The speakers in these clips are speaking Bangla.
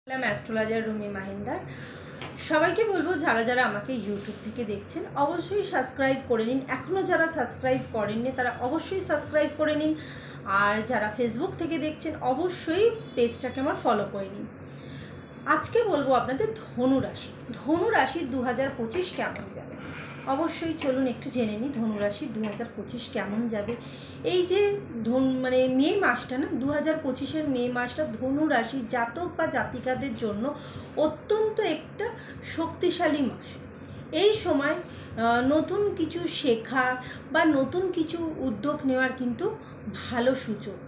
অ্যাস্ট্রোলজার রুমি মাহিন্দার। সবাইকে বলবো যারা যারা আমাকে ইউটিউব থেকে দেখছেন অবশ্যই সাবস্ক্রাইব করে নিন। এখনও যারা সাবস্ক্রাইব করেননি তারা অবশ্যই সাবস্ক্রাইব করে নিন। আর যারা ফেসবুক থেকে দেখছেন অবশ্যই পেজটাকে আমার ফলো করে নিন। আজকে বলবো আপনাদের ধনুরাশির 2025 কেমন যাবে। অবশ্যই চলুন একটু জেনে নিই ধনুরাশির 2025 কেমন যাবে। এই যে মে মাসটা না, 2025-এর মে মাসটা ধনুরাশির জাতক বা জাতিকাদের জন্য অত্যন্ত একটা শক্তিশালী মাস। এই সময় নতুন কিছু শেখা বা নতুন কিছু উদ্যোগ নেওয়ার কিন্তু ভালো সুযোগ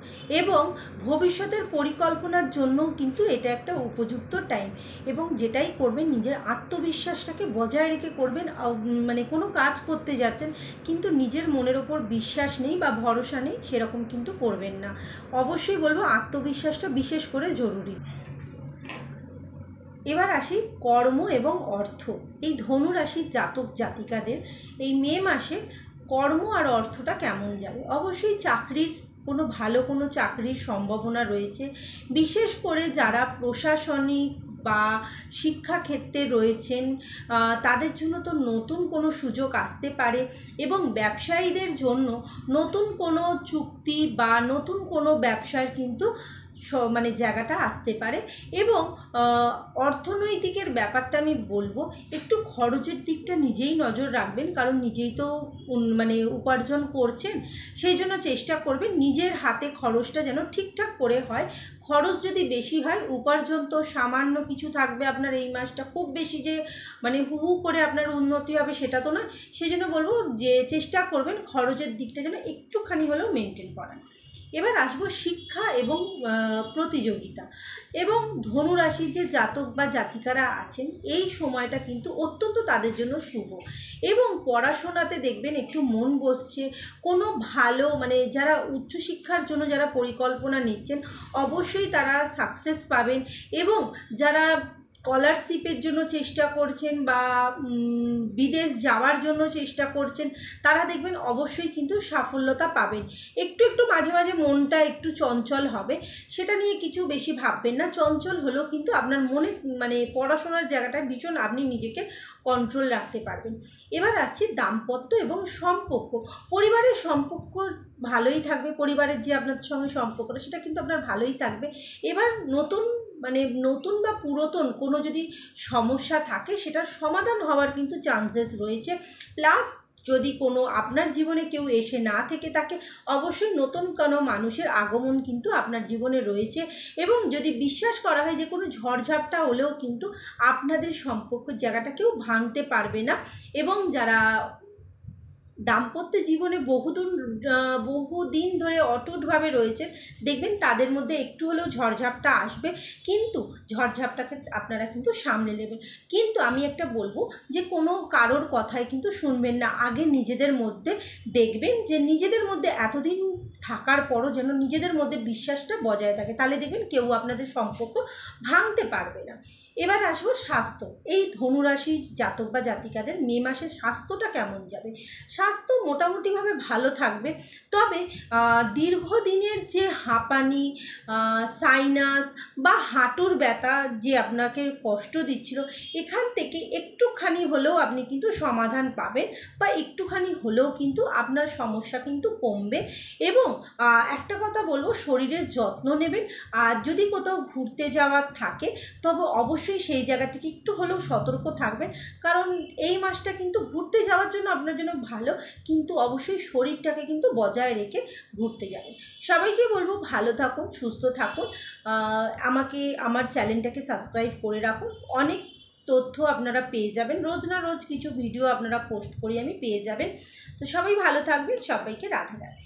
এবং ভবিষ্যতের পরিকল্পনার জন্য কিন্তু এটা একটা উপযুক্ত টাইম। এবং যেটাই করবেন নিজের আত্মবিশ্বাসটাকে বজায় রেখে করবেন। কোনো কাজ করতে যাচ্ছেন কিন্তু নিজের মনের ওপর বিশ্বাস নেই বা ভরসা নেই, সেরকম কিন্তু করবেন না। অবশ্যই বলবো আত্মবিশ্বাসটা বিশেষ করে জরুরি। এবার আসি কর্ম এবং অর্থ। এই ধনুরাশির জাতক জাতিকাদের এই মে মাসে কর্ম আর অর্থটা কেমন যাবে। অবশ্যই ভালো কোনো চাকরির সম্ভাবনা রয়েছে। বিশেষ করে যারা প্রশাসনিক বা শিক্ষাক্ষেত্রে রয়েছেন তাদের জন্য তো নতুন কোনো সুযোগ আসতে পারে এবং ব্যবসায়ীদের জন্য নতুন কোনো চুক্তি বা নতুন কোনো ব্যবসার কিন্তু জায়গাটা আসতে পারে। এবং অর্থনৈতিকের ব্যাপারটা আমি বলবো একটু খরচের দিকটা নিজেই নজর রাখবেন, কারণ নিজেই তো উপার্জন করছেন, সেই জন্য চেষ্টা করবেন নিজের হাতে খরচটা যেন ঠিকঠাক করে হয়। খরচ যদি বেশি হয়, উপার্জন তো সামান্য কিছু থাকবে আপনার এই মাসটা, খুব বেশি যে হু হু করে আপনার উন্নতি হবে সেটা তো নয়। সেই জন্য বলবো যে চেষ্টা করবেন খরচের দিকটা যেন একটুখানি হলেও মেনটেন করার। এবার আসবো শিক্ষা এবং প্রতিযোগিতা। এবং ধনুরাশির যে জাতক বা জাতিকারা আছেন এই সময়টা কিন্তু অত্যন্ত তাদের জন্য শুভ এবং পড়াশোনাতে দেখবেন একটু মন বসছে। কোনো ভালো যারা উচ্চশিক্ষার জন্য যারা পরিকল্পনা নিচ্ছেন অবশ্যই তারা সাকসেস পাবেন। এবং যারা স্কলারশিপের জন্য চেষ্টা করছেন বা বিদেশ যাওয়ার জন্য চেষ্টা করছেন তারা দেখবেন অবশ্যই কিন্তু সাফল্যতা পাবেন। একটু মাঝে মাঝে মনটা একটু চঞ্চল হবে, সেটা নিয়ে কিছু বেশি ভাববেন না। চঞ্চল হলেও কিন্তু আপনার মনে পড়াশোনার জায়গাটায় ভীষণ আপনি নিজেকে কন্ট্রোল রাখতে পারবেন। এবার আসছি দাম্পত্য এবং সম্পর্ক। পরিবারের সম্পর্ক ভালোই থাকবে, পরিবারের যে আপনাদের সঙ্গে সম্পর্কটা সেটা কিন্তু আপনার ভালোই থাকবে। এবার নতুন বা পুরাতন কোনো যদি সমস্যা থাকে সেটার সমাধান হওয়ার কিন্তু চান্সেস রয়েছে। প্লাস যদি কোনো আপনার জীবনে কেউ এসে না থেকে থাকে অবশ্যই নতুন কোনো মানুষের আগমন কিন্তু আপনার জীবনে রয়েছে। এবং যদি বিশ্বাস করা হয় যে কোনো ঝড়ঝাপটা হলেও কিন্তু আপনাদের সম্পর্কের জায়গাটা কেউ ভাঙতে পারবে না। এবং যারা দাম্পত্য জীবনে বহুদিন ধরে অটুটভাবে রয়েছে দেখবেন তাদের মধ্যে একটু হলেও ঝড়ঝাপটা আসবে, কিন্তু ঝড়ঝাপটাকে আপনারা কিন্তু সামলে নেবেন। কিন্তু আমি একটা বলবো যে কোনো কারোর কথায় কিন্তু শুনবেন না। আগে নিজেদের মধ্যে দেখবেন যে নিজেদের মধ্যে এতদিন থাকার পরও যেন নিজেদের মধ্যে বিশ্বাসটা বজায় থাকে, তাহলে দেখবেন কেউ আপনাদের সম্পর্ক ভাঙতে পারবে না। এবার আসবো স্বাস্থ্য। এই ধনুরাশির জাতক বা জাতিকাদের মে মাসে স্বাস্থ্যটা কেমন যাবে। স্বাস্থ্য মোটামুটিভাবে ভালো থাকবে, তবে দীর্ঘদিনের যে হাঁপানি, সাইনাস বা হাঁটুর ব্যথা যে আপনাকে কষ্ট দিচ্ছিল এখান থেকে একটুখানি হলেও আপনি কিন্তু সমাধান পাবেন বা একটুখানি হলেও কিন্তু আপনার সমস্যা কিন্তু কমবে। এবং একটা কথা বলবো, শরীরের যত্ন নেবেন। আর যদি কোথাও ঘুরতে যাওয়ার থাকে তবে অবশ্যই সেই জায়গা থেকে একটু হলেও সতর্ক থাকবেন, কারণ এই মাসটা কিন্তু ঘুরতে যাওয়ার জন্য আপনার জন্য ভালো, কিন্তু অবশ্যই শরীরটাকে কিন্তু বজায় রেখে ঘুরতে যাবেন। সবাইকে বলবো ভালো থাকুন, সুস্থ থাকুন। আমার চ্যানেলটাকে সাবস্ক্রাইব করে রাখুন। অনেক তথ্য আপনারা পেয়ে যাবেন, রোজ না রোজ কিছু ভিডিও আপনারা পোস্ট করি আমি পেয়ে যাবেন। তো সবাই ভালো থাকবেন, সবাইকে রাধে রাধে।